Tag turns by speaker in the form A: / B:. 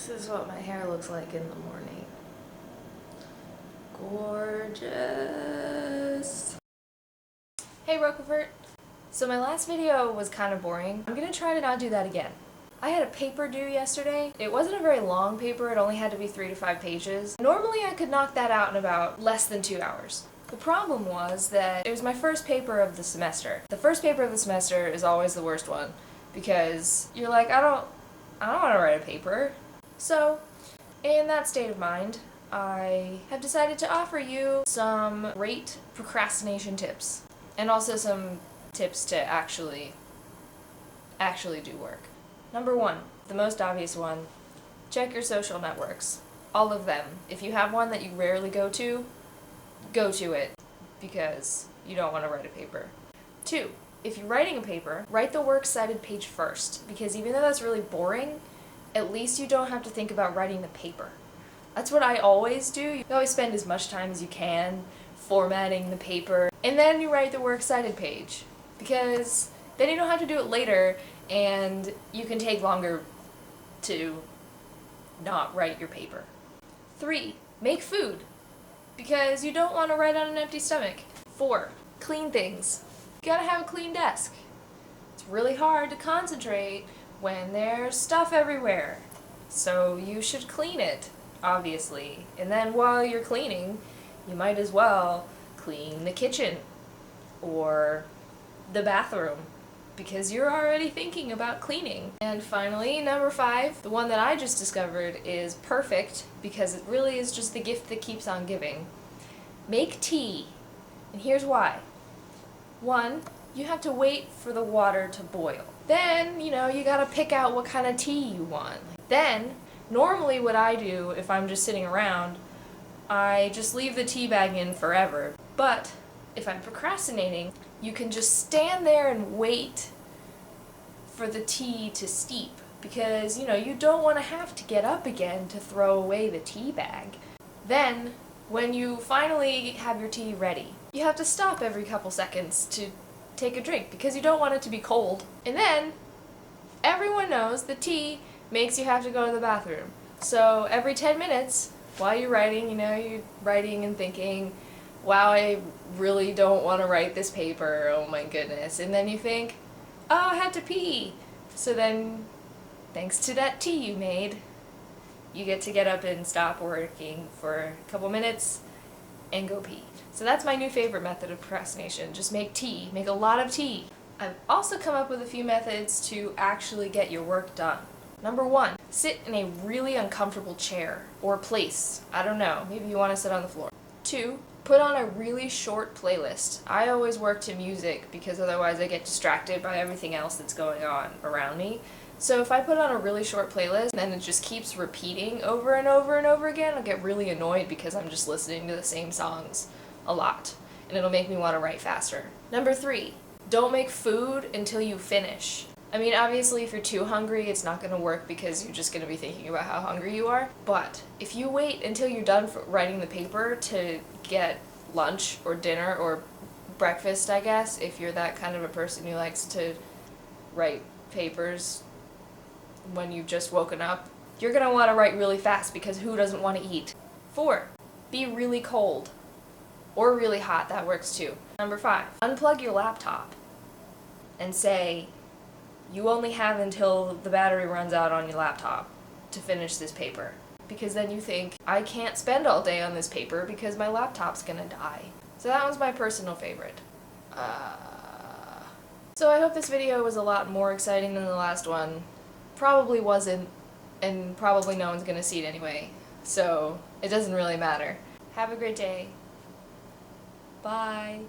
A: This is what my hair looks like in the morning. Gorgeous. Hey Roquefort. So my last video was kind of boring. I'm gonna try to not do that again. I had a paper due yesterday. It wasn't a very long paper, it only had to be 3 to 5 pages. Normally I could knock that out in about less than 2 hours. The problem was that it was my first paper of the semester. The first paper of the semester is always the worst one because you're like, I don't want to write a paper. So, in that state of mind, I have decided to offer you some great procrastination tips and also some tips to actually do work. Number 1, the most obvious one, check your social networks. All of them. If you have one that you rarely go to it because you don't want to write a paper. 2, if you're writing a paper, write the works cited page first, because even though that's really boring, at least you don't have to think about writing the paper. That's what I always do. You always spend as much time as you can formatting the paper, and then you write the works cited page, because then you don't have to do it later, and you can take longer to not write your paper. 3, make food, because you don't want to write on an empty stomach. 4, clean things. You gotta have a clean desk. It's really hard to concentrate when there's stuff everywhere, so you should clean it, obviously. And then while you're cleaning, you might as well clean the kitchen or the bathroom, because you're already thinking about cleaning. And finally, number 5, the one that I just discovered is perfect because it really is just the gift that keeps on giving. Make tea. And here's why. 1, you have to wait for the water to boil. Then, you gotta pick out what kind of tea you want. Then, normally what I do if I'm just sitting around, I just leave the tea bag in forever. But if I'm procrastinating, you can just stand there and wait for the tea to steep, because you don't want to have to get up again to throw away the tea bag. Then when you finally have your tea ready, you have to stop every couple seconds to take a drink because you don't want it to be cold. And then everyone knows the tea makes you have to go to the bathroom. So every 10 minutes while you're writing, you're writing and thinking, wow, I really don't want to write this paper, oh my goodness. And then you think, oh, I had to pee. So then, thanks to that tea you made, you get to get up and stop working for a couple minutes and go pee. So that's my new favorite method of procrastination. Just make tea. Make a lot of tea. I've also come up with a few methods to actually get your work done. Number 1, sit in a really uncomfortable chair or place. I don't know, maybe you want to sit on the floor. 2, put on a really short playlist. I always work to music because otherwise I get distracted by everything else that's going on around me. So if I put on a really short playlist and it just keeps repeating over and over and over again, I'll get really annoyed because I'm just listening to the same songs a lot, and it'll make me want to write faster. Number 3, don't make food until you finish. I mean, obviously if you're too hungry, it's not going to work because you're just going to be thinking about how hungry you are. But if you wait until you're done writing the paper to get lunch or dinner or breakfast, I guess, if you're that kind of a person who likes to write papers when you've just woken up, you're going to want to write really fast because who doesn't want to eat? 4, be really cold. Or really hot, that works too. Number 5, unplug your laptop and say, you only have until the battery runs out on your laptop to finish this paper. Because then you think, I can't spend all day on this paper because my laptop's gonna die. So that was my personal favorite. So I hope this video was a lot more exciting than the last one. Probably wasn't, and probably no one's gonna see it anyway. So it doesn't really matter. Have a great day. Bye.